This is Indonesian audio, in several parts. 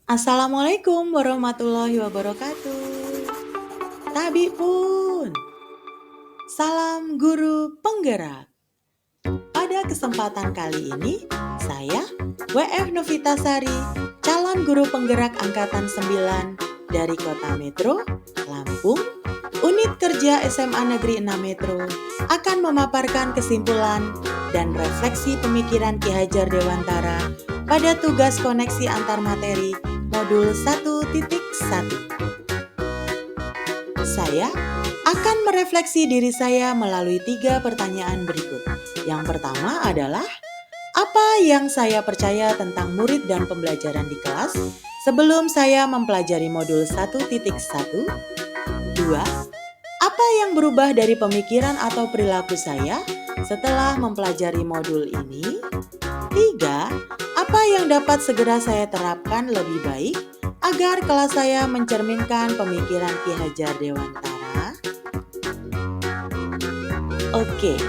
Assalamualaikum warahmatullahi wabarakatuh. Tabi pun, salam guru penggerak. Pada kesempatan kali ini, saya WF Novitasari, calon guru penggerak angkatan 9 dari Kota Metro, Lampung, Unit Kerja SMA Negeri 6 Metro, akan memaparkan kesimpulan dan refleksi pemikiran Ki Hajar Dewantara pada tugas koneksi antar materi modul 1.1. Saya akan merefleksi diri saya melalui 3 pertanyaan berikut. Yang pertama adalah, apa yang saya percaya tentang murid dan pembelajaran di kelas sebelum saya mempelajari modul 1.1? 2. Apa yang berubah dari pemikiran atau perilaku saya setelah mempelajari modul ini? 3. Apa yang dapat segera saya terapkan lebih baik agar kelas saya mencerminkan pemikiran Ki Hajar Dewantara? Oke,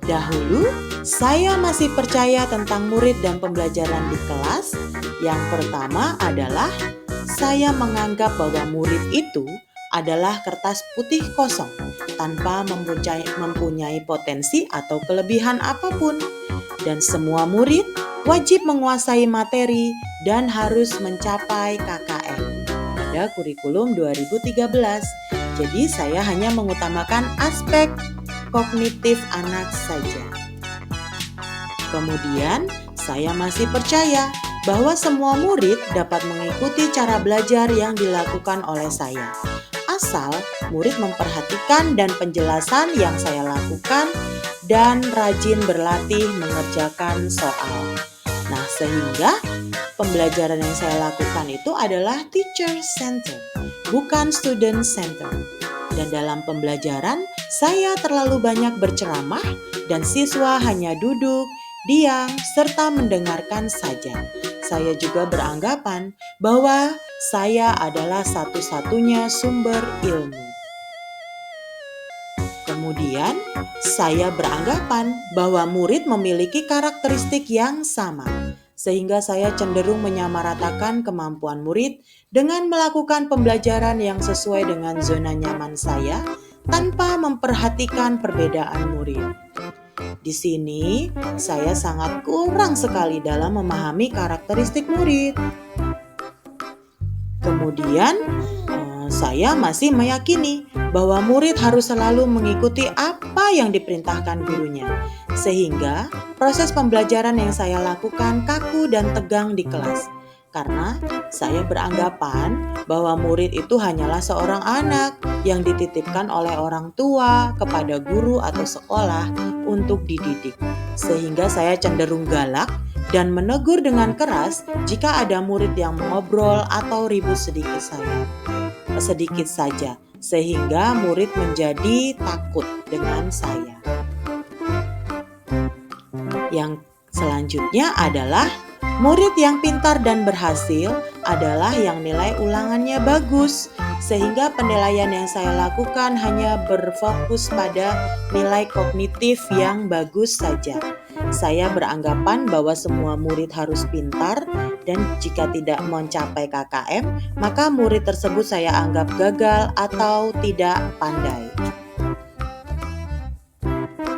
dahulu saya masih percaya tentang murid dan pembelajaran di kelas. Yang pertama adalah saya menganggap bahwa murid itu adalah kertas putih kosong tanpa mempunyai potensi atau kelebihan apapun. Dan semua murid wajib menguasai materi dan harus mencapai KKM pada kurikulum 2013. Jadi saya hanya mengutamakan aspek kognitif anak saja. Kemudian, saya masih percaya bahwa semua murid dapat mengikuti cara belajar yang dilakukan oleh saya. Asal murid memperhatikan dan penjelasan yang saya lakukan dan rajin berlatih mengerjakan soal. Nah, sehingga pembelajaran yang saya lakukan itu adalah teacher center, bukan student center. Dan dalam pembelajaran, saya terlalu banyak berceramah dan siswa hanya duduk, diam, serta mendengarkan saja. Saya juga beranggapan bahwa saya adalah satu-satunya sumber ilmu. Kemudian, saya beranggapan bahwa murid memiliki karakteristik yang sama, sehingga saya cenderung menyamaratakan kemampuan murid dengan melakukan pembelajaran yang sesuai dengan zona nyaman saya tanpa memperhatikan perbedaan murid. Di sini, saya sangat kurang sekali dalam memahami karakteristik murid. Kemudian, saya masih meyakini bahwa murid harus selalu mengikuti apa yang diperintahkan gurunya, sehingga proses pembelajaran yang saya lakukan kaku dan tegang di kelas. Karena saya beranggapan bahwa murid itu hanyalah seorang anak yang dititipkan oleh orang tua kepada guru atau sekolah untuk dididik. Sehingga saya cenderung galak dan menegur dengan keras jika ada murid yang mengobrol atau ribut sedikit saja, sehingga murid menjadi takut dengan saya. Yang selanjutnya adalah murid yang pintar dan berhasil adalah yang nilai ulangannya bagus, sehingga penilaian yang saya lakukan hanya berfokus pada nilai kognitif yang bagus saja. Saya beranggapan bahwa semua murid harus pintar dan jika tidak mencapai KKM, maka murid tersebut saya anggap gagal atau tidak pandai.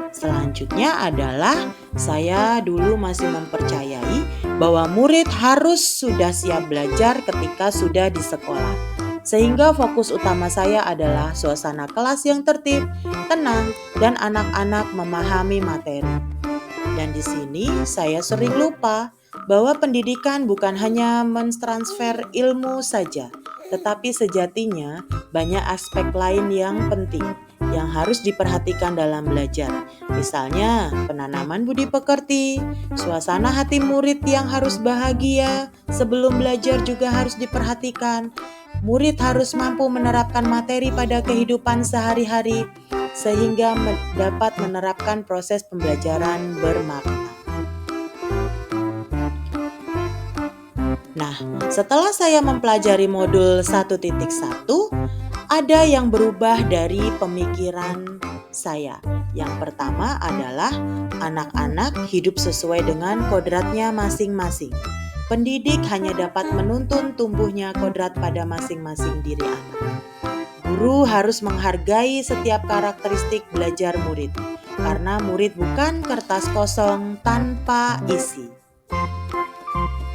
Selanjutnya adalah saya dulu masih mempercayai bahwa murid harus sudah siap belajar ketika sudah di sekolah. Sehingga fokus utama saya adalah suasana kelas yang tertib, tenang, dan anak-anak memahami materi. Dan di sini saya sering lupa bahwa pendidikan bukan hanya mentransfer ilmu saja, tetapi sejatinya banyak aspek lain yang penting yang harus diperhatikan dalam belajar. Misalnya, penanaman budi pekerti, suasana hati murid yang harus bahagia sebelum belajar juga harus diperhatikan. Murid harus mampu menerapkan materi pada kehidupan sehari-hari sehingga dapat menerapkan proses pembelajaran bermakna. Nah, setelah saya mempelajari modul 1.1, ada yang berubah dari pemikiran saya. Yang pertama adalah anak-anak hidup sesuai dengan kodratnya masing-masing. Pendidik hanya dapat menuntun tumbuhnya kodrat pada masing-masing diri anak. Guru harus menghargai setiap karakteristik belajar murid, karena murid bukan kertas kosong tanpa isi.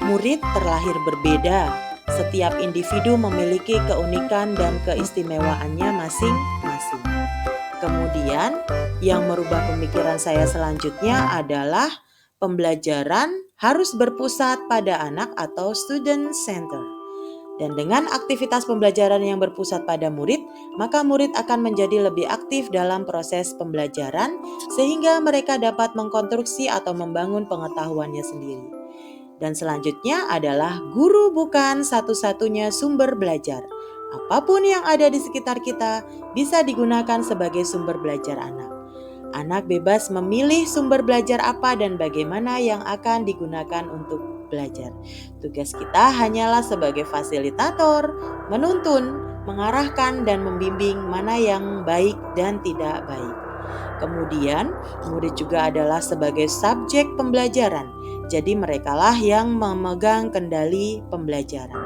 Murid terlahir berbeda. Setiap individu memiliki keunikan dan keistimewaannya masing-masing. Kemudian, yang merubah pemikiran saya selanjutnya adalah pembelajaran harus berpusat pada anak atau student center. Dan dengan aktivitas pembelajaran yang berpusat pada murid, maka murid akan menjadi lebih aktif dalam proses pembelajaran sehingga mereka dapat mengkonstruksi atau membangun pengetahuannya sendiri. Dan selanjutnya adalah guru bukan satu-satunya sumber belajar. Apapun yang ada di sekitar kita bisa digunakan sebagai sumber belajar anak. Anak bebas memilih sumber belajar apa dan bagaimana yang akan digunakan untuk belajar. Tugas kita hanyalah sebagai fasilitator, menuntun, mengarahkan dan membimbing mana yang baik dan tidak baik. Kemudian, murid juga adalah sebagai subjek pembelajaran. Jadi merekalah yang memegang kendali pembelajaran.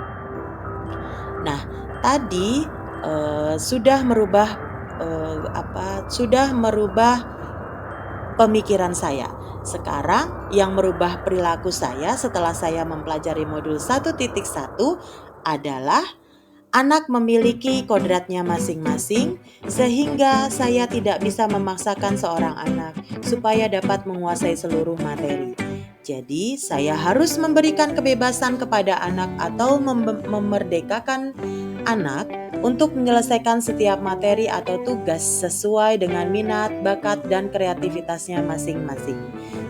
Nah, tadi sudah merubah pemikiran saya. Sekarang yang merubah perilaku saya setelah saya mempelajari modul 1.1 adalah anak memiliki kodratnya masing-masing sehingga saya tidak bisa memaksakan seorang anak supaya dapat menguasai seluruh materi. Jadi saya harus memberikan kebebasan kepada anak atau memerdekakan anak untuk menyelesaikan setiap materi atau tugas sesuai dengan minat, bakat, dan kreativitasnya masing-masing.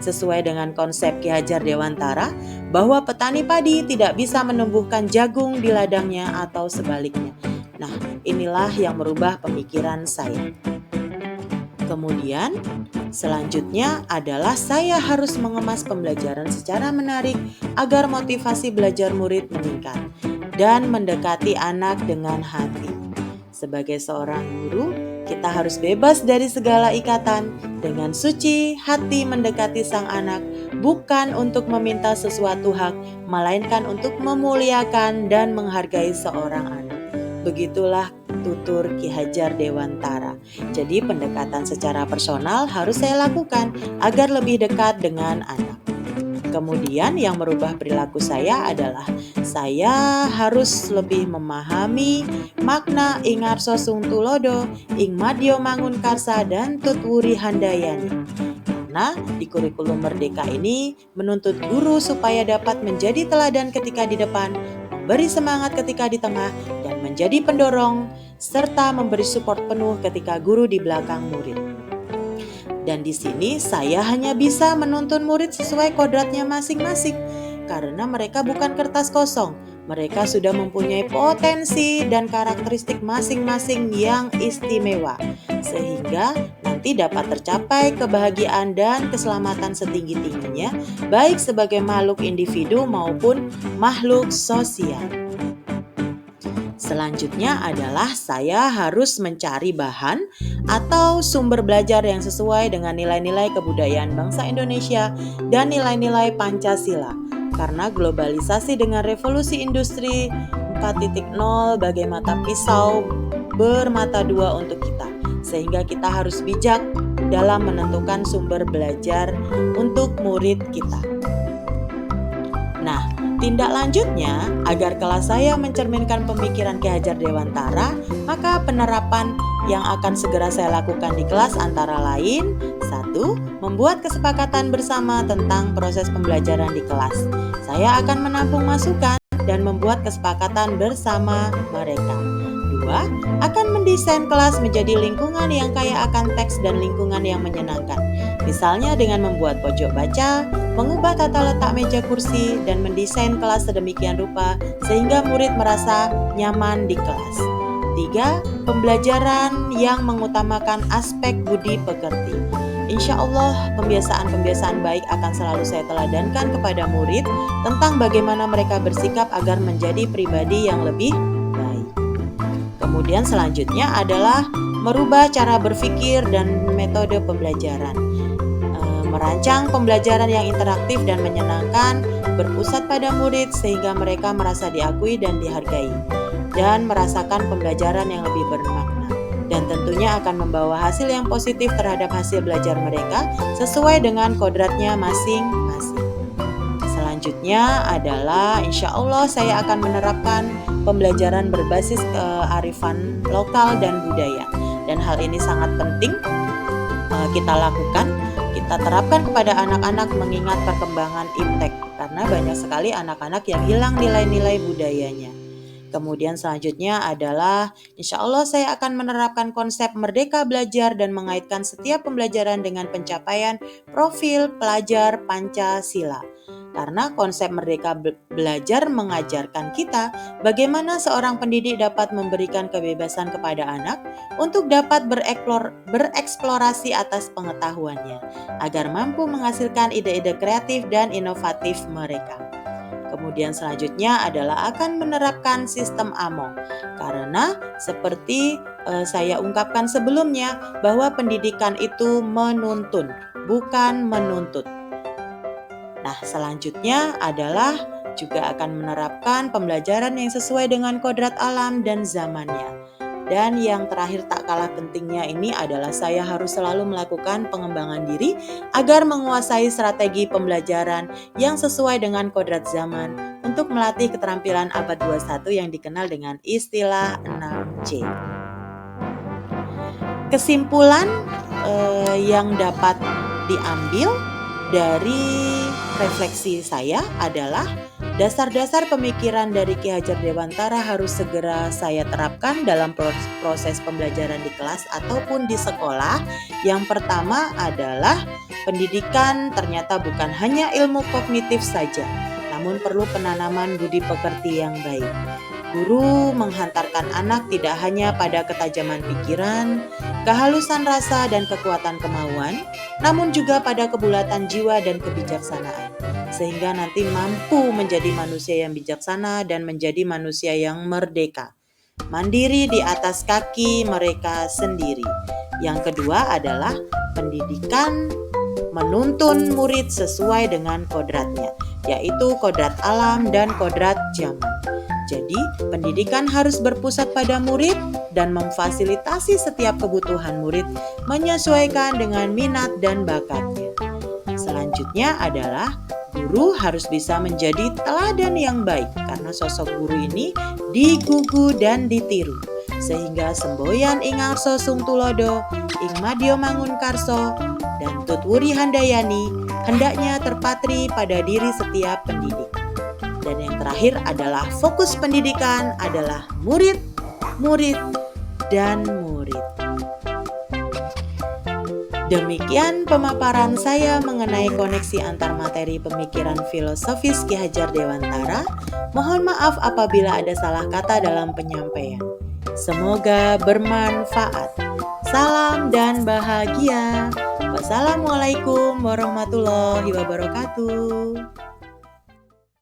Sesuai dengan konsep Ki Hajar Dewantara bahwa petani padi tidak bisa menumbuhkan jagung di ladangnya atau sebaliknya. Nah, inilah yang merubah pemikiran saya. Kemudian, selanjutnya adalah saya harus mengemas pembelajaran secara menarik agar motivasi belajar murid meningkat dan mendekati anak dengan hati. Sebagai seorang guru, kita harus bebas dari segala ikatan, dengan suci hati mendekati sang anak, bukan untuk meminta sesuatu hak, melainkan untuk memuliakan dan menghargai seorang anak. Begitulah tutur Ki Hajar Dewantara. Jadi pendekatan secara personal harus saya lakukan agar lebih dekat dengan anak. Kemudian yang merubah perilaku saya adalah saya harus lebih memahami makna ing ngarsa sung tulodo, ing madya mangun karsa dan tutwuri handayani. Karena di kurikulum Merdeka ini menuntut guru supaya dapat menjadi teladan ketika di depan, memberi semangat ketika di tengah, dan menjadi pendorong serta memberi support penuh ketika guru di belakang murid. Dan di sini saya hanya bisa menuntun murid sesuai kodratnya masing-masing karena mereka bukan kertas kosong. Mereka sudah mempunyai potensi dan karakteristik masing-masing yang istimewa sehingga nanti dapat tercapai kebahagiaan dan keselamatan setinggi-tingginya baik sebagai makhluk individu maupun makhluk sosial. Selanjutnya adalah saya harus mencari bahan atau sumber belajar yang sesuai dengan nilai-nilai kebudayaan bangsa Indonesia dan nilai-nilai Pancasila. Karena globalisasi dengan revolusi industri 4.0 bagai mata pisau bermata dua untuk kita. Sehingga kita harus bijak dalam menentukan sumber belajar untuk murid kita. Nah, tindak lanjutnya, agar kelas saya mencerminkan pemikiran Ki Hajar Dewantara, maka penerapan yang akan segera saya lakukan di kelas antara lain: 1. Membuat kesepakatan bersama tentang proses pembelajaran di kelas. Saya akan menampung masukan dan membuat kesepakatan bersama mereka. 2. Akan mendesain kelas menjadi lingkungan yang kaya akan teks dan lingkungan yang menyenangkan. Misalnya dengan membuat pojok baca, mengubah tata letak meja kursi, dan mendesain kelas sedemikian rupa sehingga murid merasa nyaman di kelas. 3. Pembelajaran yang mengutamakan aspek budi pekerti. Insya Allah pembiasaan-pembiasaan baik akan selalu saya teladankan kepada murid tentang bagaimana mereka bersikap agar menjadi pribadi yang lebih baik. Kemudian selanjutnya adalah merubah cara berpikir dan metode pembelajaran. Merancang pembelajaran yang interaktif dan menyenangkan, berpusat pada murid sehingga mereka merasa diakui dan dihargai, dan merasakan pembelajaran yang lebih bermakna. Dan tentunya akan membawa hasil yang positif terhadap hasil belajar mereka sesuai dengan kodratnya masing-masing. Selanjutnya adalah insya Allah saya akan menerapkan pembelajaran berbasis kearifan lokal dan budaya. Dan hal ini sangat penting kita lakukan, kita terapkan kepada anak-anak mengingat perkembangan iptek. Karena banyak sekali anak-anak yang hilang nilai-nilai budayanya. Kemudian selanjutnya adalah insya Allah saya akan menerapkan konsep merdeka belajar dan mengaitkan setiap pembelajaran dengan pencapaian profil pelajar Pancasila. Karena konsep merdeka belajar mengajarkan kita bagaimana seorang pendidik dapat memberikan kebebasan kepada anak untuk dapat bereksplorasi atas pengetahuannya agar mampu menghasilkan ide-ide kreatif dan inovatif mereka. Kemudian selanjutnya adalah akan menerapkan sistem AMO. Karena seperti saya ungkapkan sebelumnya bahwa pendidikan itu menuntun, bukan menuntut. Nah, selanjutnya adalah juga akan menerapkan pembelajaran yang sesuai dengan kodrat alam dan zamannya. Dan yang terakhir tak kalah pentingnya ini adalah saya harus selalu melakukan pengembangan diri agar menguasai strategi pembelajaran yang sesuai dengan kodrat zaman untuk melatih keterampilan abad 21 yang dikenal dengan istilah 6C. Kesimpulan yang dapat diambil dari refleksi saya adalah dasar-dasar pemikiran dari Ki Hajar Dewantara harus segera saya terapkan dalam proses pembelajaran di kelas ataupun di sekolah. Yang pertama adalah pendidikan ternyata bukan hanya ilmu kognitif saja, namun perlu penanaman budi pekerti yang baik. Guru menghantarkan anak tidak hanya pada ketajaman pikiran, kehalusan rasa dan kekuatan kemauan, namun juga pada kebulatan jiwa dan kebijaksanaan. Sehingga nanti mampu menjadi manusia yang bijaksana dan menjadi manusia yang merdeka. Mandiri di atas kaki mereka sendiri. Yang kedua adalah pendidikan menuntun murid sesuai dengan kodratnya, yaitu kodrat alam dan kodrat zaman. Jadi, pendidikan harus berpusat pada murid dan memfasilitasi setiap kebutuhan murid menyesuaikan dengan minat dan bakatnya. Selanjutnya adalah guru harus bisa menjadi teladan yang baik karena sosok guru ini digugu dan ditiru. Sehingga semboyan ing arso sung tulodo, ing madya mangun karso, dan tutwuri handayani hendaknya terpatri pada diri setiap pendidik. Dan yang terakhir adalah fokus pendidikan adalah murid, murid, dan murid. Demikian pemaparan saya mengenai koneksi antar materi pemikiran filosofis Ki Hajar Dewantara. Mohon maaf apabila ada salah kata dalam penyampaian. Semoga bermanfaat. Salam dan bahagia. Wassalamualaikum warahmatullahi wabarakatuh.